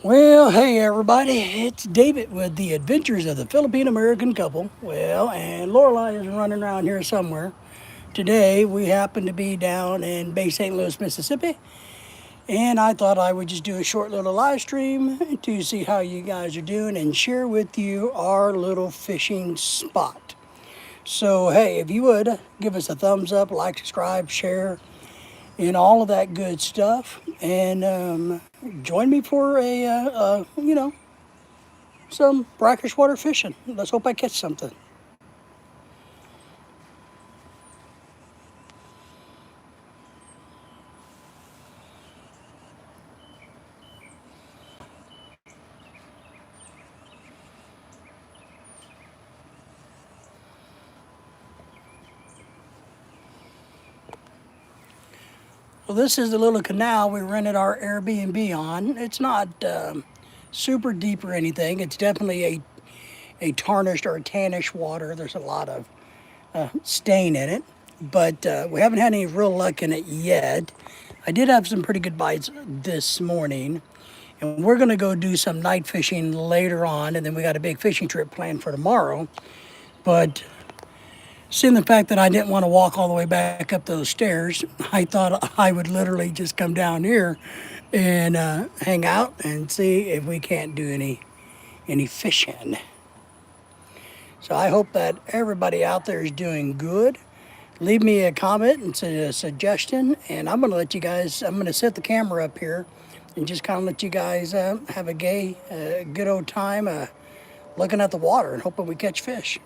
Well, hey everybody, it's David with the Adventures of the Philippine American Couple. Well, and Lorelai is running around here somewhere. Today we happen to be down in Bay St. Louis, Mississippi, and I thought I would just do a short little live stream to see how you guys are doing and share with you our little fishing spot. So, hey, if you would give us a thumbs up, like, subscribe, share, and all of that good stuff, and join me for some brackish water fishing. Let's hope I catch something. Well, this is the little canal we rented our Airbnb on. It's not super deep or anything. It's definitely a tarnished or a tannish water. There's a lot of stain in it, but we haven't had any real luck in it yet. I did have some pretty good bites this morning, and we're going to go do some night fishing later on, and then we got a big fishing trip planned for tomorrow. But seeing the fact that I didn't want to walk all the way back up those stairs, I thought I would literally just come down here and hang out and see if we can't do any fishing. So I hope that everybody out there is doing good. Leave me a comment and a suggestion, and I'm going to let you guys, I'm going to set the camera up here and just kind of let you guys have a good old time looking at the water and hoping we catch fish.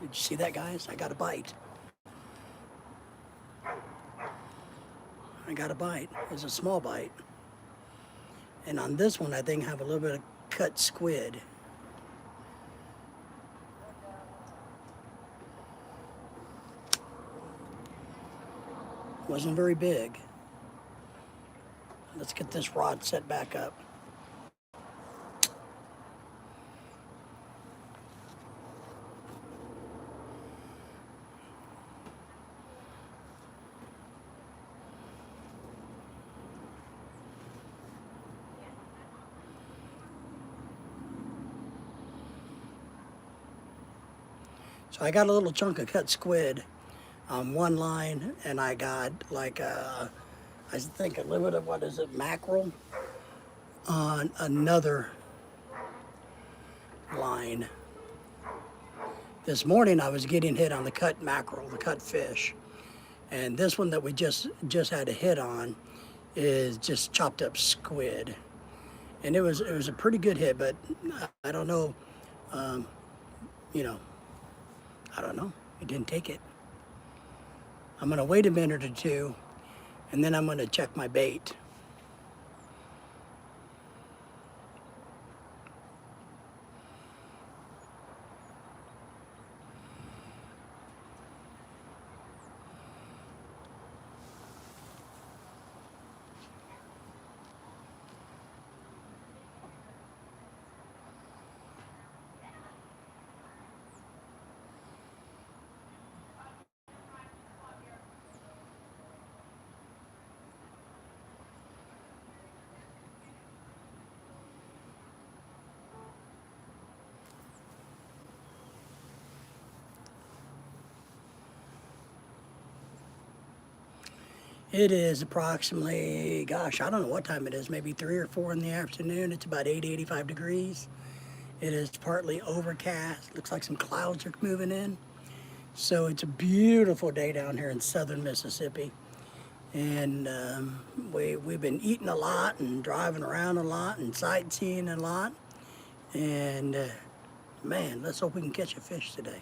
Did you see that, guys? I got a bite. I got a bite. It's a small bite. And on this one, I think I have a little bit of cut squid. Wasn't very big. Let's get this rod set back up. So I got a little chunk of cut squid on one line, and I got like I think a little bit of, what is it, mackerel on another line. This morning I was getting hit on the cut mackerel, the cut fish, and this one that we just had a hit on is just chopped up squid, and it was a pretty good hit, but I don't know, you know, I don't know. It didn't take it. I'm gonna wait a minute or two, and then I'm gonna check my bait. It is approximately, gosh, I don't know what time it is, maybe 3 or 4 in the afternoon. It's about 80, 85 degrees. It is partly overcast. Looks like some clouds are moving in. So it's a beautiful day down here in southern Mississippi. And we've been eating a lot and driving around a lot and sightseeing a lot. And man, let's hope we can catch a fish today.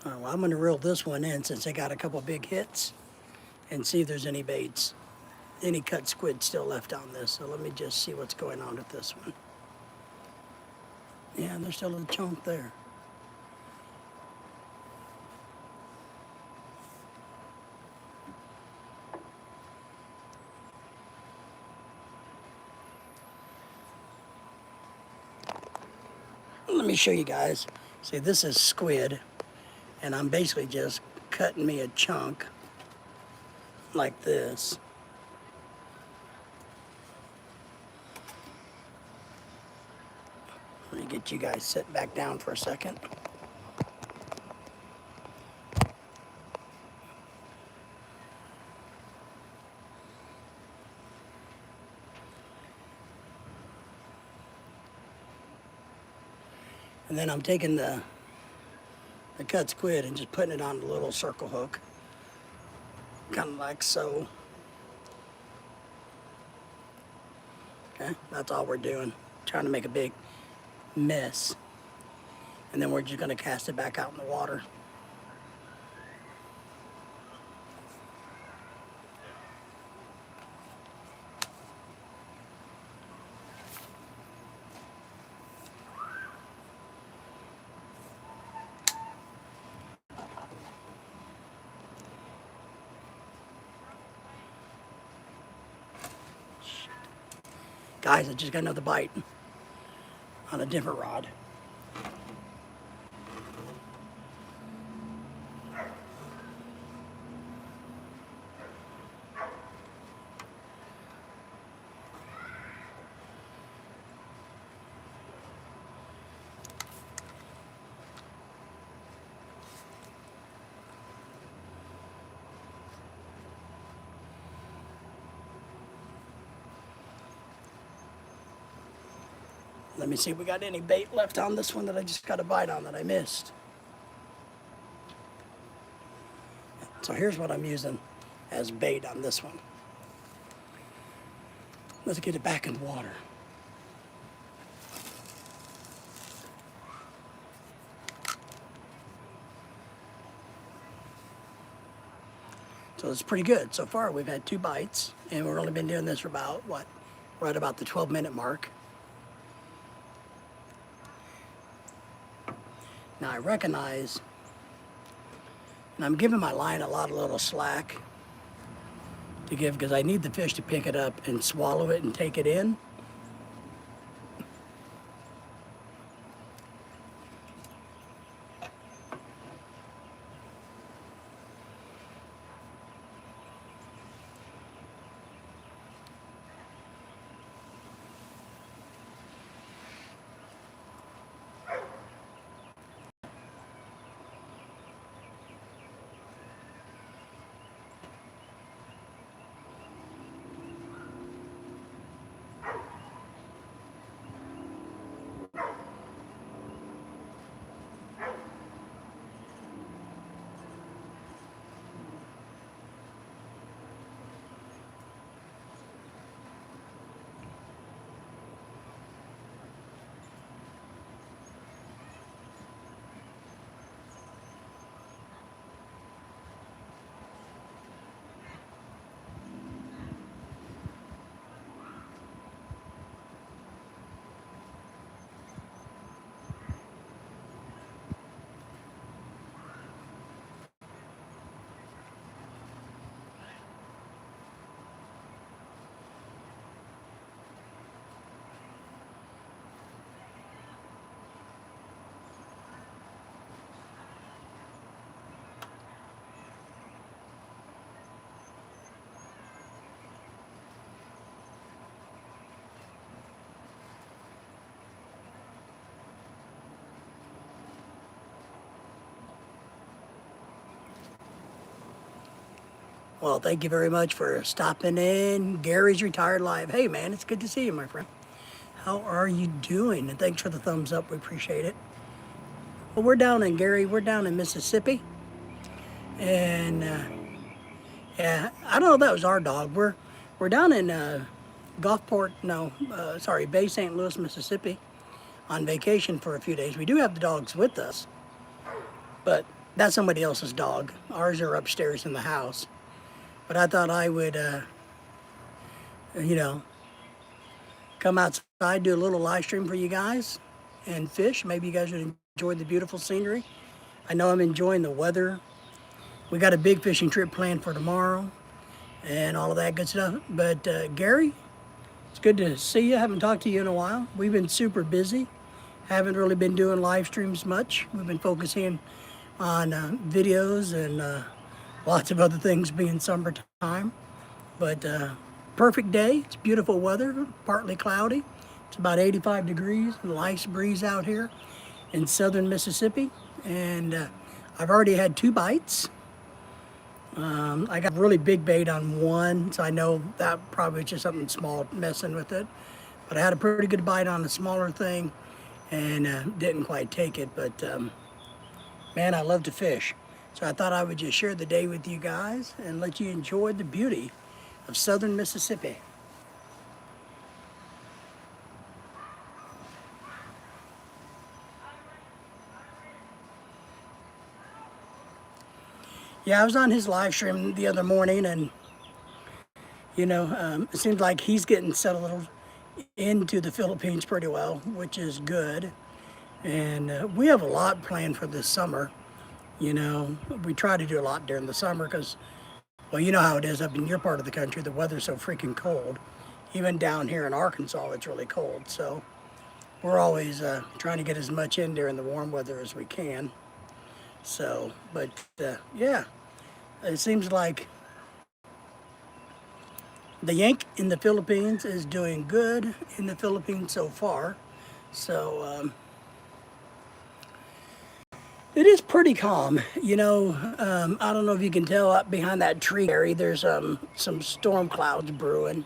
Well, I'm going to reel this one in since I got a couple big hits and see if there's any baits, any cut squid still left on this. So let me just see what's going on with this one. Yeah, there's still a chunk there. Let me show you guys. See, this is squid, and I'm basically just cutting me a chunk like this. Let me get you guys sit back down for a second. And then I'm taking the cut squid and just putting it on a little circle hook, kind of like so. Okay, that's all we're doing, trying to make a big mess. And then we're just gonna cast it back out in the water. Guys, I just got another bite on a different rod. Let me see if we got any bait left on this one that I just got a bite on that I missed. So here's what I'm using as bait on this one. Let's get it back in water. So it's pretty good. So far we've had 2 bites, and we've only been doing this for about, what, right about the 12-minute mark. Now I recognize, and I'm giving my line a little slack to give, because I need the fish to pick it up and swallow it and take it in. Well, thank you very much for stopping in. Gary's Retired Live. Hey, man, it's good to see you, my friend. How are you doing? And thanks for the thumbs up. We appreciate it. Well, we're down in Gary. We're down in Mississippi. And, yeah, I don't know if that was our dog. We're down in Bay St. Louis, Mississippi on vacation for a few days. We do have the dogs with us, but that's somebody else's dog. Ours are upstairs in the house. But I thought I would, come outside, do a little live stream for you guys and fish. Maybe you guys would enjoy the beautiful scenery. I know I'm enjoying the weather. We got a big fishing trip planned for tomorrow and all of that good stuff. But Gary, it's good to see you. Haven't talked to you in a while. We've been super busy. Haven't really been doing live streams much. We've been focusing on videos and lots of other things being summertime. But perfect day. It's beautiful weather, partly cloudy. It's about 85 degrees, a nice breeze out here in southern Mississippi. And I've already had 2 bites. I got really big bait on one, so I know that probably was just something small messing with it. But I had a pretty good bite on a smaller thing and didn't quite take it. But man, I love to fish. So I thought I would just share the day with you guys and let you enjoy the beauty of southern Mississippi. Yeah, I was on his live stream the other morning, and it seems like he's getting settled into the Philippines pretty well, which is good. And we have a lot planned for this summer. We try to do a lot during the summer because, well, you know how it is up in your part of the country. The weather's so freaking cold. Even down here in Arkansas, it's really cold. So we're always trying to get as much in during the warm weather as we can. So, but yeah, it seems like the yank in the Philippines is doing good in the Philippines so far. So it is pretty calm. I don't know if you can tell up behind that tree area, there's some storm clouds brewing,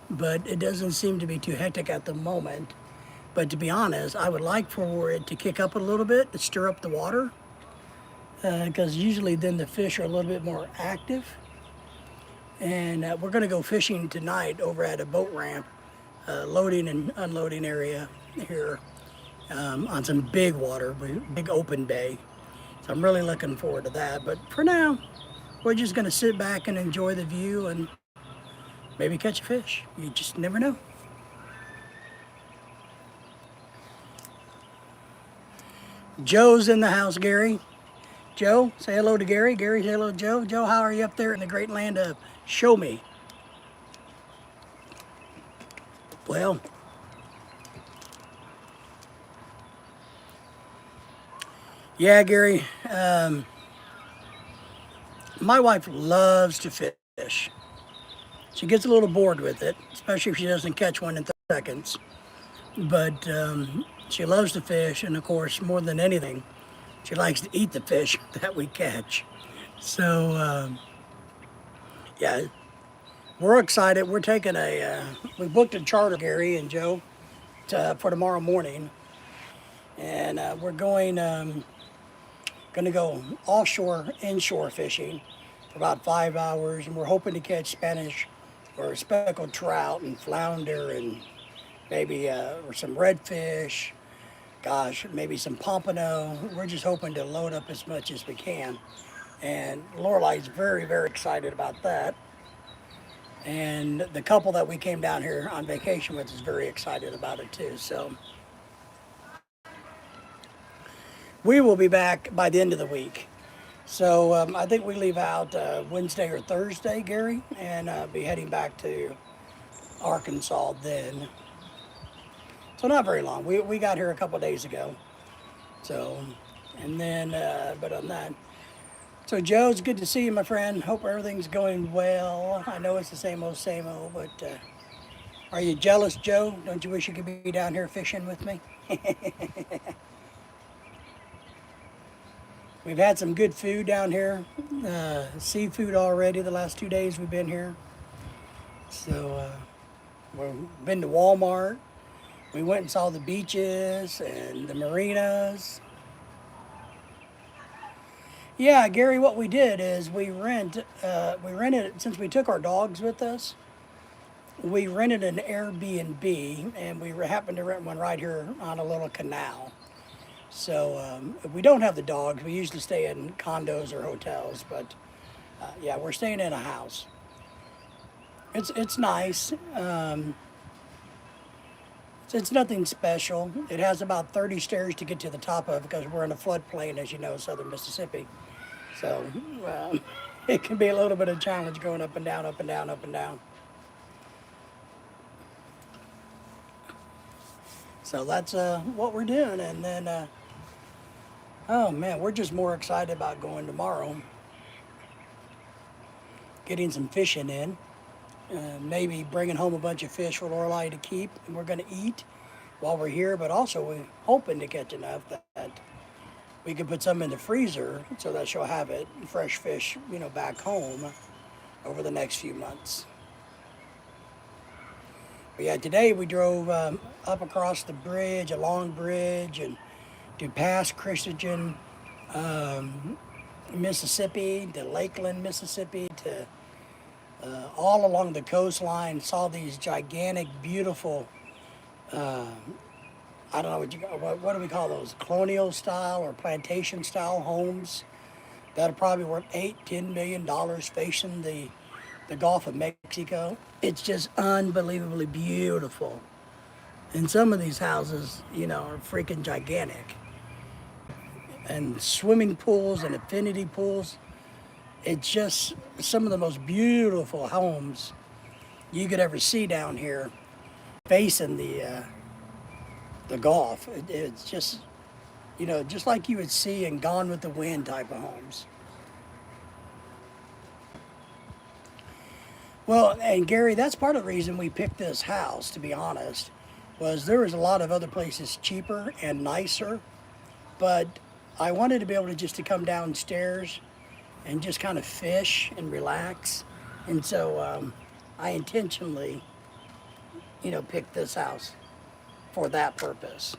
but it doesn't seem to be too hectic at the moment. But to be honest, I would like for it to kick up a little bit to stir up the water, because usually then the fish are a little bit more active. And we're going to go fishing tonight over at a boat ramp, loading and unloading area here, on some big water, big open bay. So I'm really looking forward to that. But for now, we're just going to sit back and enjoy the view and maybe catch a fish. You just never know. Joe's in the house, Gary. Joe, say hello to Gary. Gary, say hello to Joe. Joe, how are you up there in the great land of Show Me? Well, yeah, Gary. My wife loves to fish. She gets a little bored with it, especially if she doesn't catch one in 30 seconds. But she loves to fish, and of course, more than anything, she likes to eat the fish that we catch. So, yeah, we're excited. We're taking we booked a charter, Gary and Joe, for tomorrow morning. And we're going to go offshore, inshore fishing for about 5 hours. And we're hoping to catch Spanish or speckled trout and flounder and maybe or some redfish. Gosh, maybe some pompano. We're just hoping to load up as much as we can. And Lorelai's very, very excited about that. And the couple that we came down here on vacation with is very excited about it too. So we will be back by the end of the week. So I think we leave out Wednesday or Thursday, Gary, and be heading back to Arkansas then. So not very long. We got here a couple of days ago. So, and then, but on that. So Joe, it's good to see you, my friend. Hope everything's going well. I know it's the same old, but are you jealous, Joe? Don't you wish you could be down here fishing with me? We've had some good food down here. Seafood already the last 2 days we've been here. So we've been to Walmart. We went and saw the beaches and the marinas. Yeah, Gary, what we did is we rented, since we took our dogs with us, we rented an Airbnb, and we happened to rent one right here on a little canal. So if we don't have the dogs, we usually stay in condos or hotels, but yeah, we're staying in a house. It's nice. It's nothing special. It has about 30 stairs to get to the top of because we're in a floodplain, as you know, southern Mississippi. So it can be a little bit of a challenge going up and down, up and down, up and down. So that's what we're doing. And then, oh man, we're just more excited about going tomorrow. Getting some fishing in. Maybe bringing home a bunch of fish for Lorelai to keep, and we're going to eat while we're here, but also we're hoping to catch enough that we can put some in the freezer so that she'll have it, fresh fish, back home over the next few months. But yeah, today we drove up across the bridge, a long bridge, and to past Christian, Mississippi, to Lakeland, Mississippi, to all along the coastline. Saw these gigantic, beautiful, I don't know what do we call those, colonial style or plantation style homes that are probably worth $8-10 million facing the Gulf of Mexico. It's just unbelievably beautiful. And some of these houses, are freaking gigantic. And swimming pools and infinity pools. It's just some of the most beautiful homes you could ever see down here facing the Gulf. It's just, just like you would see in Gone with the Wind type of homes. Well, and Gary, that's part of the reason we picked this house, to be honest, was there was a lot of other places cheaper and nicer, but I wanted to be able to come downstairs and just kind of fish and relax. And so I intentionally, picked this house. for that purpose.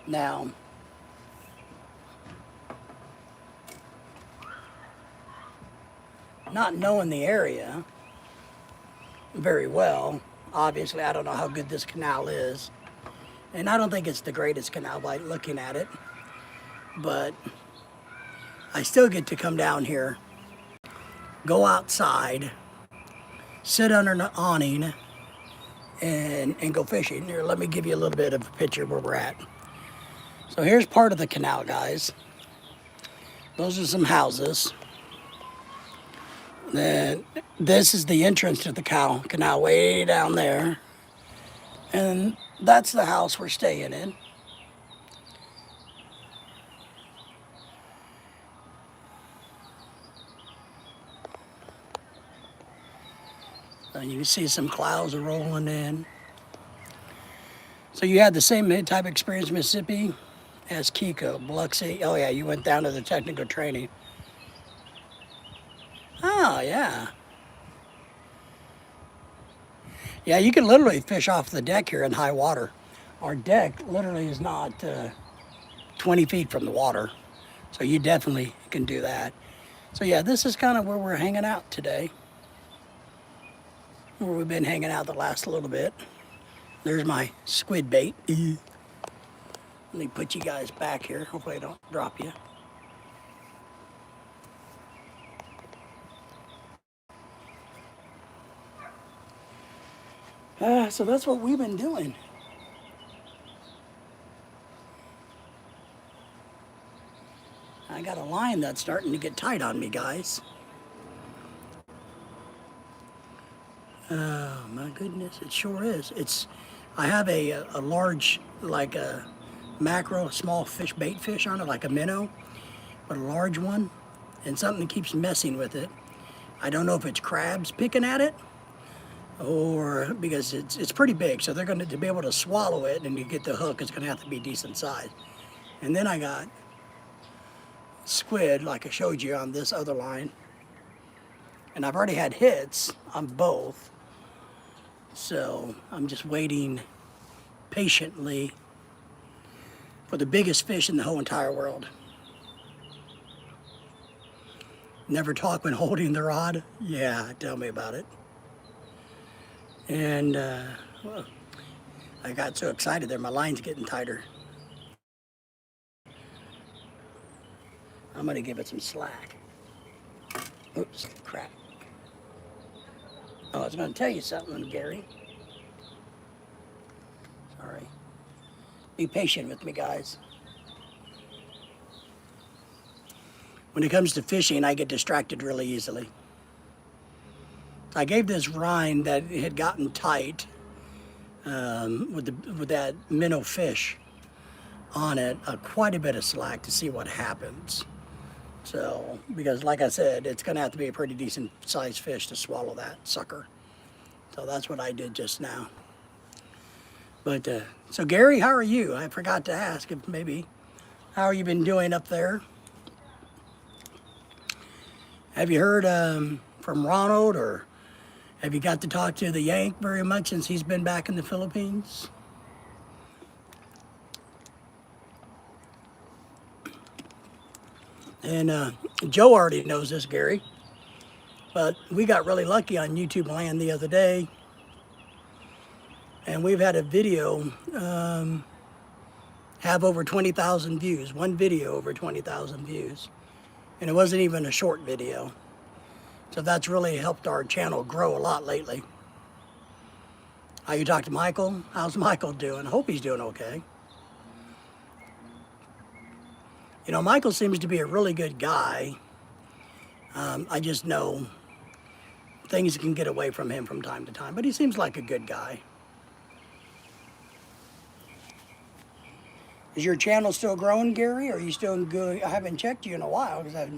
Now, not knowing the area very well, obviously I don't know how good this canal is. And I don't think it's the greatest canal by looking at it. But I still get to come down here, go outside, sit under an awning, and go fishing. Here, let me give you a little bit of a picture where we're at. So here's part of the canal, guys. Those are some houses. Then this is the entrance to the canal way down there. And that's the house we're staying in. You can see some clouds are rolling in. So you had the same type of experience in Mississippi as Kiko, Biloxi. Oh yeah, you went down to the technical training. Oh yeah. Yeah, you can literally fish off the deck here in high water. Our deck literally is not 20 feet from the water. So you definitely can do that. So yeah, this is kind of where we're hanging out today. Where we've been hanging out the last little bit. There's my squid bait. Let me put you guys back here. Hopefully I don't drop you. So that's what we've been doing. I got a line that's starting to get tight on me, guys. Oh my goodness, it sure is. I have a large, like a mackerel, small fish, bait fish on it, like a minnow, but a large one, and something keeps messing with it. I don't know if it's crabs picking at it, or because it's pretty big, so they're going to be able to swallow it, and you get the hook, it's going to have to be decent size. And then I got squid, like I showed you on this other line, and I've already had hits on both. So I'm just waiting patiently for the biggest fish in the whole entire world. Never talk when holding the rod? Yeah, tell me about it. And well, I got so excited there, my line's getting tighter. I'm gonna give it some slack. Oops, crap. Oh, I was going to tell you something, Gary. Sorry. Be patient with me, guys. When it comes to fishing, I get distracted really easily. I gave this rind that had gotten tight with that minnow fish on it quite a bit of slack to see what happens. So, because like I said, it's going to have to be a pretty decent sized fish to swallow that sucker. So that's what I did just now. But, so Gary, how are you? I forgot to ask if maybe, how are you been doing up there? Have you heard from Ronald, or have you got to talk to the Yank very much since he's been back in the Philippines? And Joe already knows this, Gary, but we got really lucky on YouTube land the other day, and we've had a video have over 20,000 views. One video over 20,000 views, and it wasn't even a short video. So that's really helped our channel grow a lot lately. You talked to Michael? How's Michael doing? I hope he's doing okay. You know, Michael seems to be a really good guy. I just know things can get away from him from time to time, but he seems like a good guy. Is your channel still growing, Gary? Or are you still good? I haven't checked you in a while because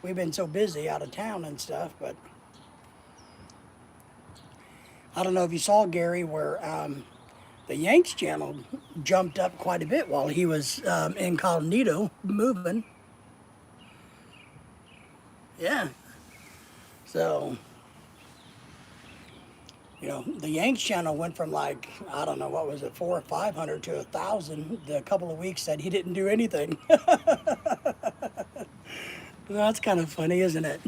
we've been so busy out of town and stuff, but I don't know if you saw, Gary, where the Yanks channel jumped up quite a bit while he was incognito moving. Yeah. So, You know, the Yanks channel went from like, I don't know, what was it, 400 or 500 to 1,000 the couple of weeks that he didn't do anything. That's kind of funny, isn't it?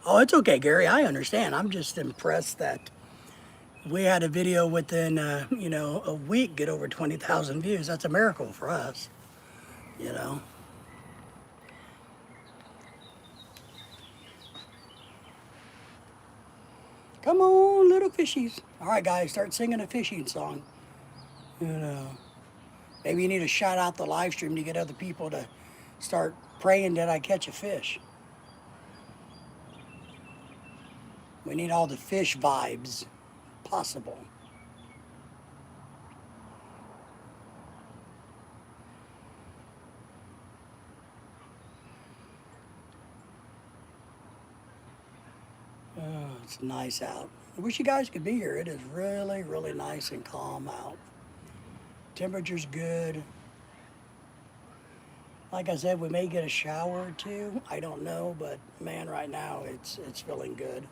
Oh, it's okay, Gary. I understand. I'm just impressed that we had a video within, a week get over 20,000 views. That's a miracle for us, you know. Come on, little fishies. All right, guys, start singing a fishing song. You know, maybe you need to shout out the live stream to get other people to start praying that I catch a fish. We need all the fish vibes possible. Oh, it's nice out. I wish you guys could be here. It is really, really nice and calm out. Temperature's good. Like I said, we may get a shower or two. I don't know, but man, right now it's feeling good.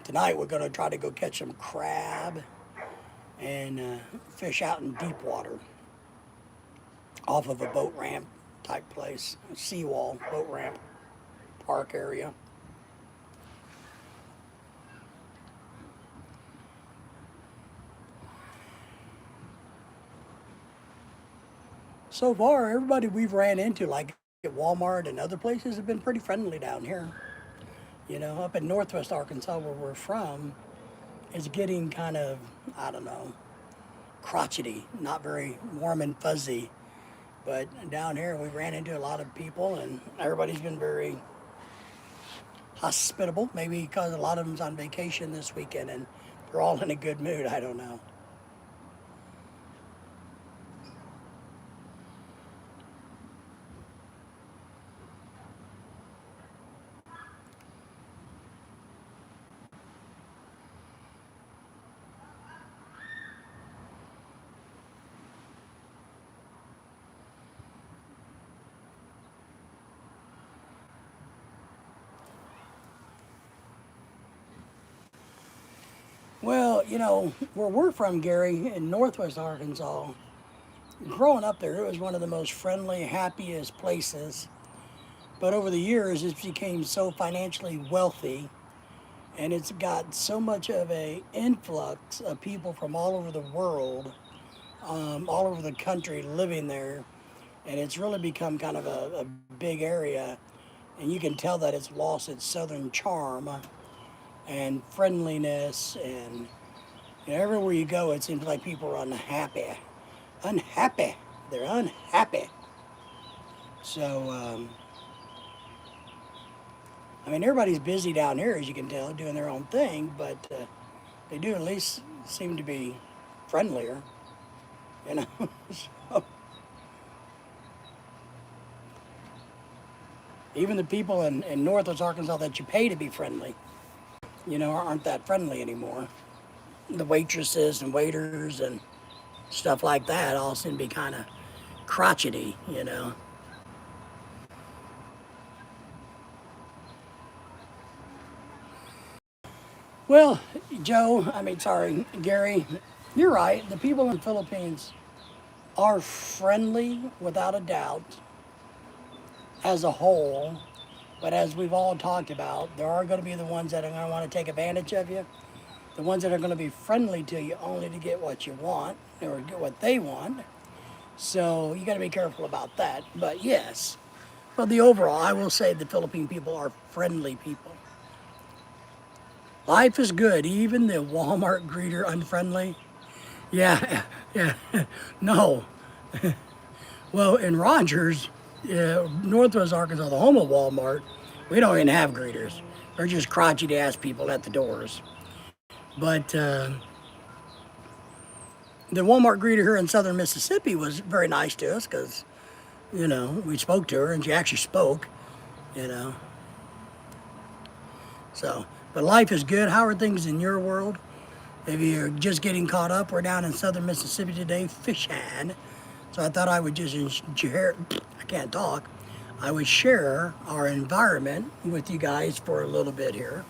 Tonight we're going to try to go catch some crab and fish out in deep water off of a boat ramp type place, a seawall, boat ramp, park area. So far, everybody we've ran into, like at Walmart and other places, have been pretty friendly down here. You know, up in Northwest Arkansas, where we're from, it's getting kind of, I don't know, crotchety, not very warm and fuzzy. But down here, we ran into a lot of people, and everybody's been very hospitable. Maybe because a lot of them's on vacation this weekend, and they're all in a good mood. I don't know. Well, you know, where we're from, Gary, in Northwest Arkansas, growing up there, it was one of the most friendly, happiest places. But over the years, it's became so financially wealthy, and it's got so much of a influx of people from all over the world, all over the country living there, and it's really become kind of a big area, and you can tell that it's lost its southern charm and friendliness, and you know, everywhere you go, it seems like people are unhappy. Unhappy. They're unhappy. So, I mean, everybody's busy down here, as you can tell, doing their own thing, but they do at least seem to be friendlier, you know. So, even the people in Northwest Arkansas that you pay to be friendly, you know, aren't that friendly anymore. The waitresses and waiters and stuff like that all seem to be kind of crotchety, you know. Well, Joe, Gary, you're right. The people in the Philippines are friendly without a doubt as a whole. But as we've all talked about, there are going to be the ones that are going to want to take advantage of you, the ones that are going to be friendly to you only to get what you want or get what they want. So you got to be careful about that. But yes, for the overall, I will say the Philippine people are friendly people. Life is good. Even the Walmart greeter unfriendly. Yeah, yeah. No. Well, in Rogers, Northwest Arkansas, the home of Walmart, we don't even have greeters. They're just crotchety ass people at the doors. But the Walmart greeter here in southern Mississippi was very nice to us because, you know, we spoke to her and she actually spoke, you know. So, but life is good. How are things in your world? If you're just getting caught up, we're down in southern Mississippi today fishing. So I thought I would just share, I can't talk, I would share our environment with you guys for a little bit here.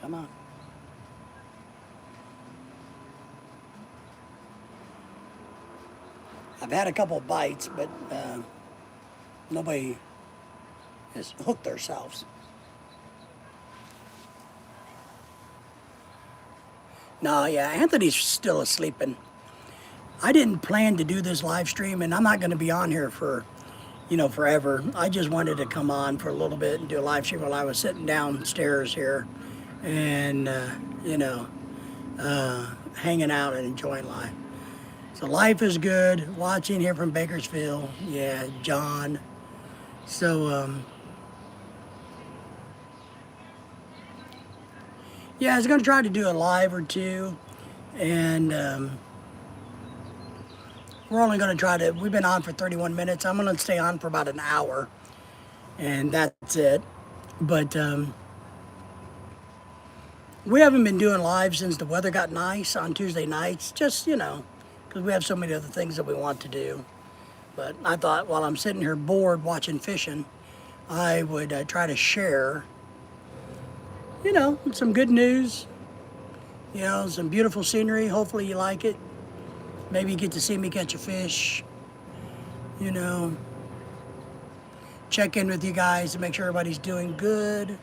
Come on. I've had a couple of bites, but nobody has hooked themselves. No, yeah, Anthony's still asleep, and I didn't plan to do this live stream, and I'm not going to be on here for, forever. I just wanted to come on for a little bit and do a live stream while I was sitting downstairs here, and you know, hanging out and enjoying life. So life is good. Watching here from Bakersfield, yeah, John. So yeah, I was going to try to do a live or two, and we're only going to try to, we've been on for 31 minutes. I'm going to stay on for about an hour, and that's it. But we haven't been doing live since the weather got nice on Tuesday nights, just, because we have so many other things that we want to do. But I thought while I'm sitting here bored watching fishing, I would try to share, some good news, some beautiful scenery. Hopefully you like it. Maybe you get to see me catch a fish, check in with you guys to make sure everybody's doing good.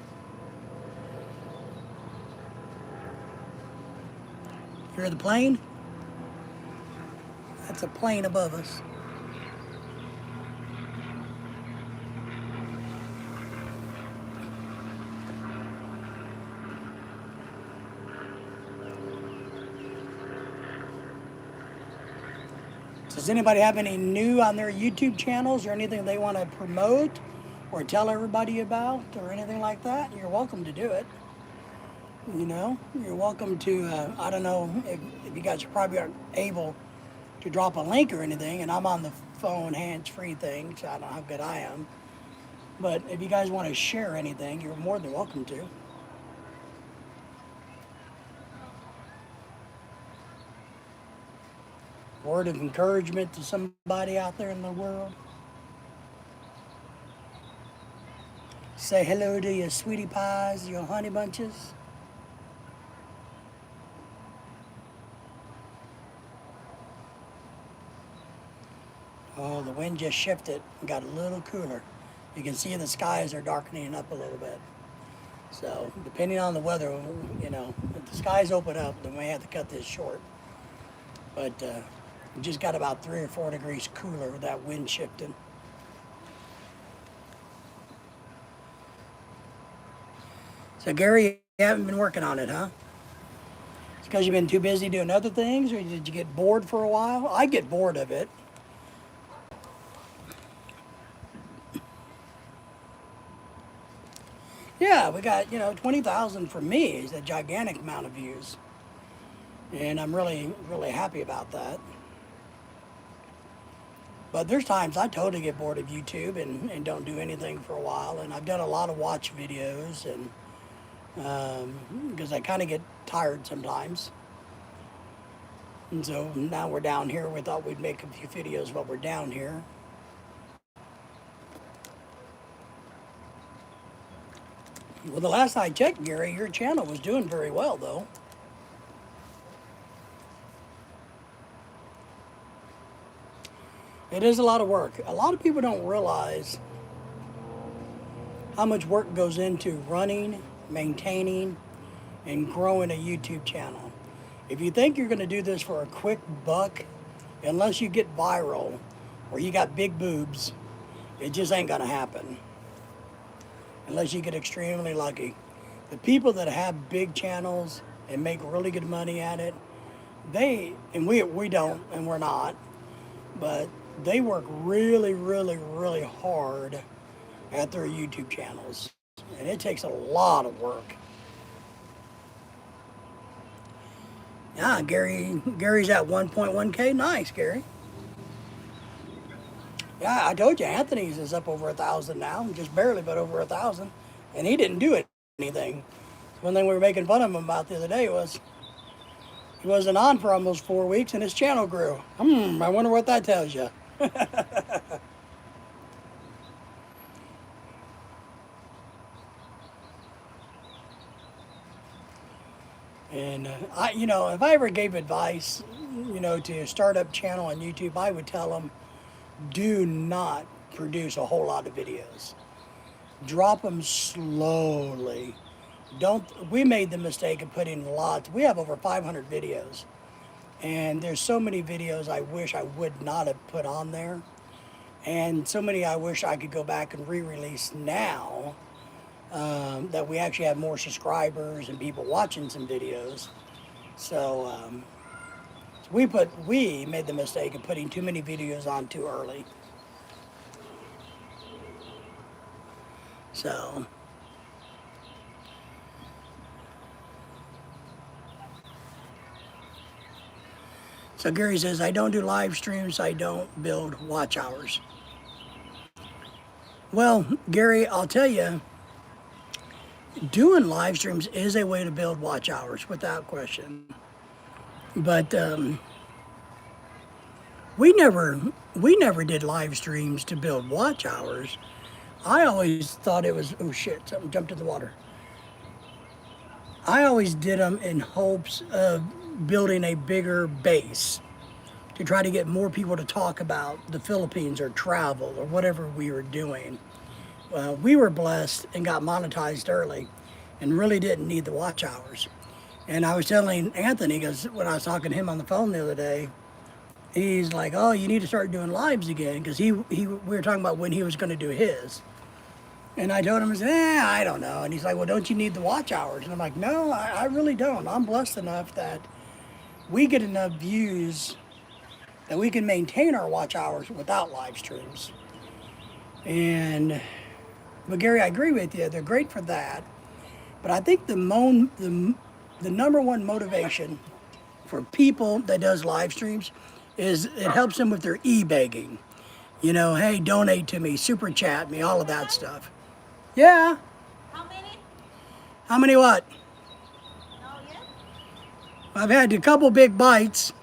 Hear the plane? That's a plane above us. Does anybody have any new on their YouTube channels or anything they want to promote or tell everybody about or anything like that? You're welcome to do it. You're welcome to, I don't know if you guys probably aren't able to drop a link or anything, and I'm on the phone hands-free thing, so I don't know how good I am. But if you guys want to share anything, you're more than welcome to. Word of encouragement to somebody out there in the world. Say hello to your sweetie pies, your honey bunches. Oh, the wind just shifted and got a little cooler. You can see the skies are darkening up a little bit. So, depending on the weather, if the skies open up, then we may have to cut this short. But we just got about 3 or 4 degrees cooler with that wind shifting. So, Gary, you haven't been working on it, huh? It's because you've been too busy doing other things, or did you get bored for a while? I get bored of it. Yeah, we got, 20,000 for me is a gigantic amount of views. And I'm really, really happy about that. But there's times I totally get bored of YouTube and don't do anything for a while. And I've done a lot of watch videos and because I kind of get tired sometimes. And so now we're down here. We thought we'd make a few videos while we're down here. Well, the last I checked, Gary, your channel was doing very well, though. It is a lot of work. A lot of people don't realize how much work goes into running, maintaining, and growing a YouTube channel. If you think you're going to do this for a quick buck, unless you get viral or you got big boobs, it just ain't going to happen. Unless you get extremely lucky. The people that have big channels and make really good money at it, we don't, and we're not, but they work really, really, really hard at their YouTube channels. And it takes a lot of work. Yeah, Gary's at 1.1K. Nice, Gary. Yeah, I told you, Anthony's is up over 1,000 now, just barely, but over 1,000. And he didn't do anything. One thing we were making fun of him about the other day was he wasn't on for almost 4 weeks and his channel grew. I wonder what that tells you. And if I ever gave advice, to a startup channel on YouTube, I would tell them, do not produce a whole lot of videos. Drop them slowly. We made the mistake of putting lots. We have over 500 videos. And there's so many videos I wish I would not have put on there. And so many I wish I could go back and re-release now, that we actually have more subscribers and people watching some videos. So we made the mistake of putting too many videos on too early. So Gary says, I don't do live streams, I don't build watch hours. Well, Gary, I'll tell you, doing live streams is a way to build watch hours without question. But we never did live streams to build watch hours. I always thought it was, oh shit, something jumped in the water. I always did them in hopes of building a bigger base to try to get more people to talk about the Philippines or travel or whatever we were doing. We were blessed and got monetized early and really didn't need the watch hours. And I was telling Anthony, because when I was talking to him on the phone the other day, he's like, oh, you need to start doing lives again, because we were talking about when he was going to do his. And I told him, I said, I don't know. And he's like, well, don't you need the watch hours? And I'm like, no, I really don't. I'm blessed enough that we get enough views that we can maintain our watch hours without live streams. But Gary, I agree with you. They're great for that. But I think the number one motivation for people that does live streams is it helps them with their e-begging. Hey, donate to me, super chat me, all of that stuff. Yeah. How many? How many what? No, yet? I've had a couple big bites.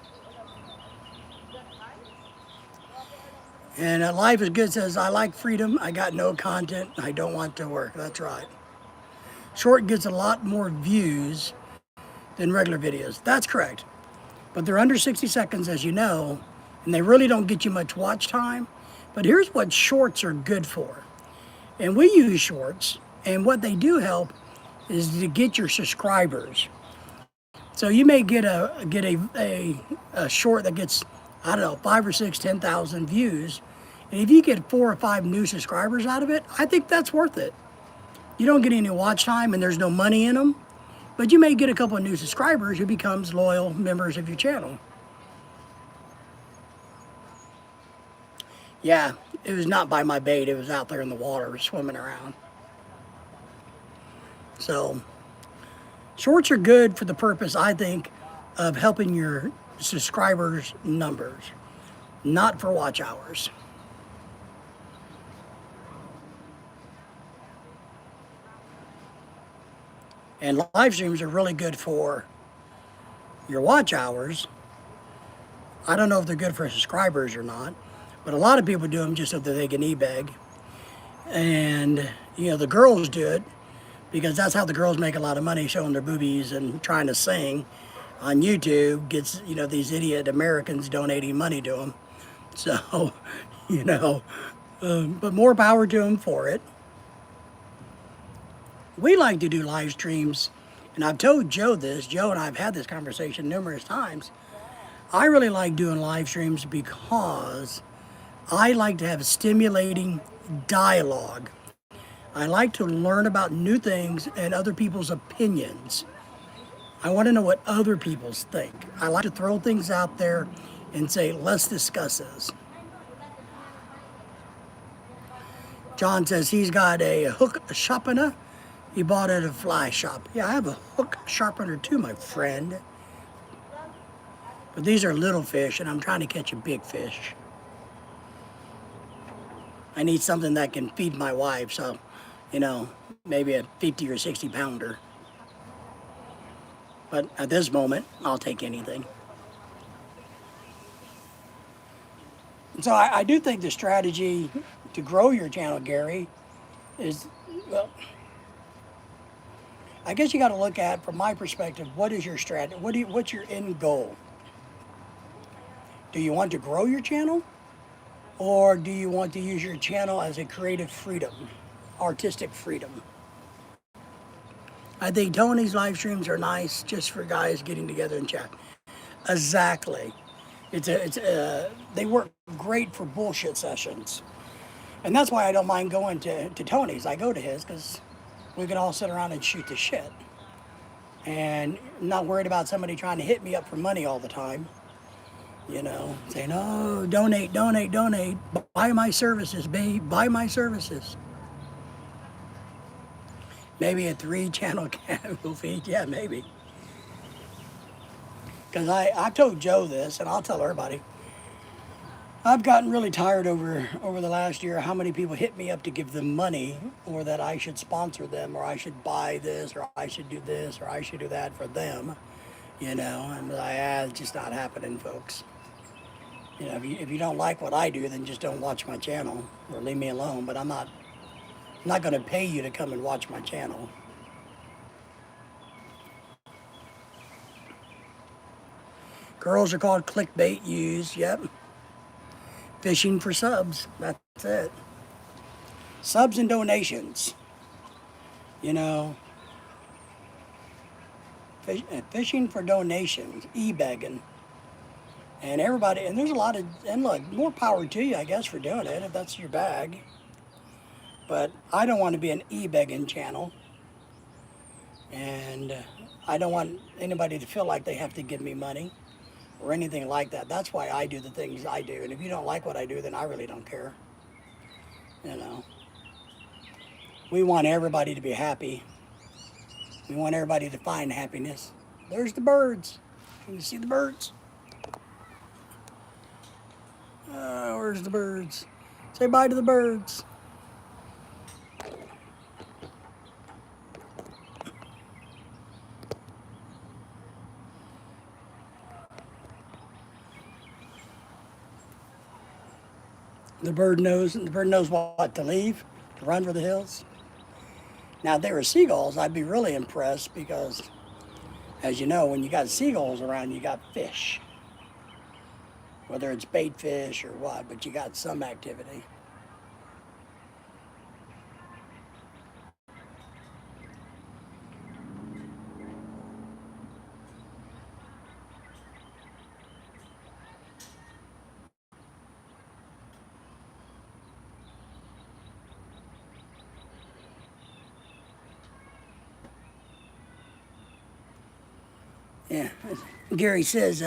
And Life is Good says, I like freedom. I got no content. I don't want to work. That's right. Short gets a lot more views than regular videos. That's correct. But they're under 60 seconds, as you know, and they really don't get you much watch time. But here's what shorts are good for. And we use shorts, and what they do help is to get your subscribers. So you may get a short that gets, 5 or 6, 10,000 views. And if you get 4 or 5 new subscribers out of it, I think that's worth it. You don't get any watch time and there's no money in them, but you may get a couple of new subscribers who becomes loyal members of your channel. Yeah, it was not by my bait. It was out there in the water swimming around. So shorts are good for the purpose, I think, of helping your subscribers' numbers, not for watch hours. And live streams are really good for your watch hours. I don't know if they're good for subscribers or not, but a lot of people do them just so that they can e-beg. And, the girls do it because that's how the girls make a lot of money, showing their boobies and trying to sing on YouTube. Gets, these idiot Americans donating money to them. So, but more power to them for it. We like to do live streams, and I've told Joe this. Joe and I have had this conversation numerous times. I really like doing live streams because I like to have stimulating dialogue. I like to learn about new things and other people's opinions. I want to know what other people think. I like to throw things out there and say, let's discuss this. John says he's got a hook sharpener he bought at a fly shop. Yeah, I have a hook sharpener too, my friend. But these are little fish, and I'm trying to catch a big fish. I need something that can feed my wife, so, maybe a 50 or 60 pounder. But at this moment, I'll take anything. So I do think the strategy to grow your channel, Gary, is, well, I guess you got to look at, from my perspective, what is your strategy? What's your end goal? Do you want to grow your channel, or do you want to use your channel as a creative freedom, artistic freedom? I think Tony's live streams are nice just for guys getting together and chat. Exactly. They work great for bullshit sessions. And that's why I don't mind going to Tony's. I go to his because we can all sit around and shoot the shit. And I'm not worried about somebody trying to hit me up for money all the time. You know, saying, oh, donate, donate, donate. Buy my services, babe. Buy my services. Maybe a 3-channel cable feed. Yeah, maybe. Because I've told Joe this, and I'll tell everybody. I've gotten really tired over the last year how many people hit me up to give them money, or that I should sponsor them, or I should buy this, or I should do this, or I should do that for them. You know, and it's just not happening, folks. You know, if you don't like what I do, then just don't watch my channel or leave me alone. But I'm not going to pay you to come and watch my channel. Girls are called clickbait used. Yep. Fishing for subs. That's it. Subs and donations. You know, fishing for donations, e-begging. And everybody, and there's a lot of, and look, more power to you, I guess, for doing it, if that's your bag. But I don't want to be an e-begging channel. And I don't want anybody to feel like they have to give me money or anything like that. That's why I do the things I do. And if you don't like what I do, then I really don't care. You know, we want everybody to be happy. We want everybody to find happiness. There's the birds. Can you see the birds? Where's the birds? Say bye to the birds. The bird knows what to leave, to run for the hills. Now, if they were seagulls, I'd be really impressed because, as you know, when you got seagulls around, you got fish. Whether it's bait fish or what, but you got some activity. Yeah, Gary says,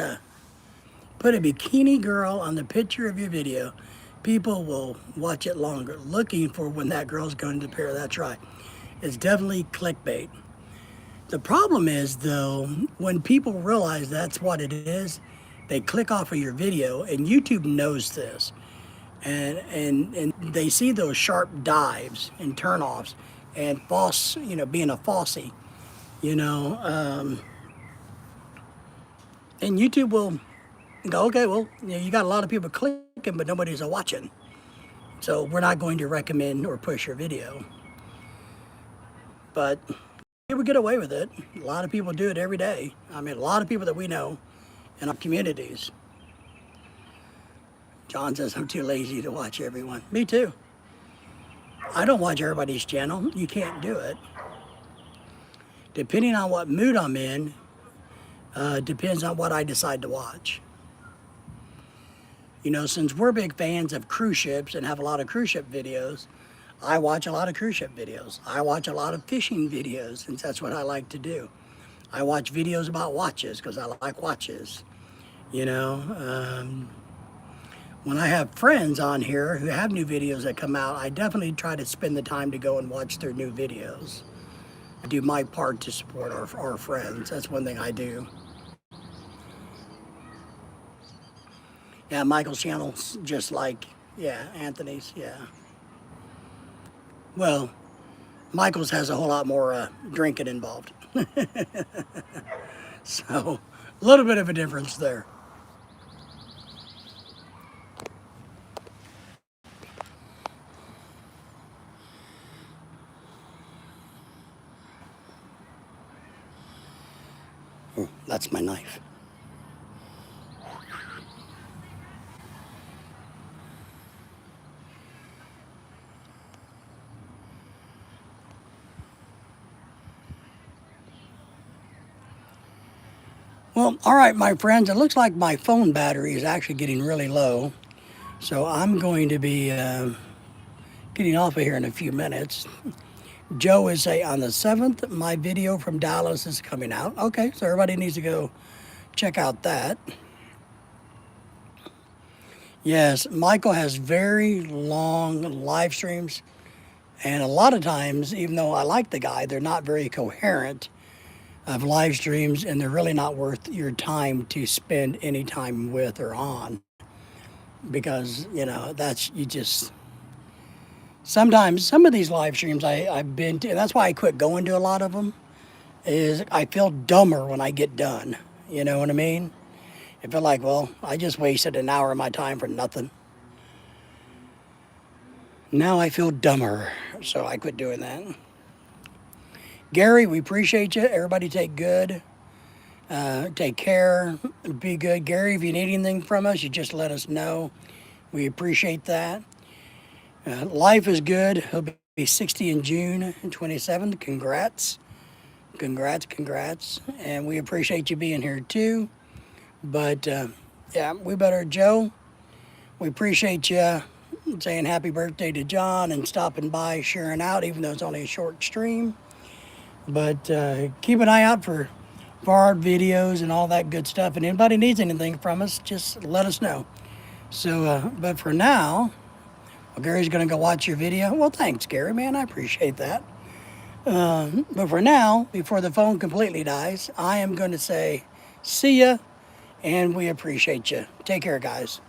put a bikini girl on the picture of your video. People will watch it longer, looking for when that girl's going to appear. That's right. It's definitely clickbait. The problem is, though, when people realize that's what it is, they click off of your video, and YouTube knows this. And they see those sharp dives and turnoffs and false, you know, being a falsie, you know. And YouTube will go, okay, well, you know, you got a lot of people clicking, but nobody's watching. So we're not going to recommend or push your video. But people get away with it. A lot of people do it every day. I mean, a lot of people that we know in our communities. John says, I'm too lazy to watch everyone. Me too. I don't watch everybody's channel. You can't do it. Depending on what mood I'm in, depends on what I decide to watch. You know, since we're big fans of cruise ships and have a lot of cruise ship videos, I watch a lot of cruise ship videos. I watch a lot of fishing videos, since that's what I like to do. I watch videos about watches because I like watches. You know, when I have friends on here who have new videos that come out, I definitely try to spend the time to go and watch their new videos. I do my part to support our friends. That's one thing I do. Yeah, Michael's channel's just like, yeah, Anthony's, yeah. Well, Michael's has a whole lot more drinking involved. So, a little bit of a difference there. That's my knife. Well, all right, my friends, it looks like my phone battery is actually getting really low. So I'm going to be getting off of here in a few minutes. Joe is on the 7th, my video from Dallas is coming out. Okay, so everybody needs to go check out that. Yes, Michael has very long live streams, and a lot of times, even though I like the guy, they're not very coherent of live streams, and they're really not worth your time to spend any time with or on, because that's you just sometimes some of these live streams I've been to, and that's why I quit going to a lot of them, is I feel dumber when I get done. You know what I mean? I feel like, well, I just wasted an hour of my time for nothing. Now I feel dumber, so I quit doing that. Gary, we appreciate you. Everybody take care, be good. Gary, if you need anything from us, you just let us know. We appreciate that. Life is good. He'll be 60 in June 27th. Congrats. Congrats, congrats. And we appreciate you being here too. But yeah, we better, Joe, we appreciate you saying happy birthday to John and stopping by, sharing out, even though it's only a short stream. But keep an eye out for our videos and all that good stuff. And anybody needs anything from us, just let us know. So, but for now, well, Gary's going to go watch your video. Well, thanks, Gary, man. I appreciate that. But for now, before the phone completely dies, I am going to say see ya, and we appreciate you. Take care, guys.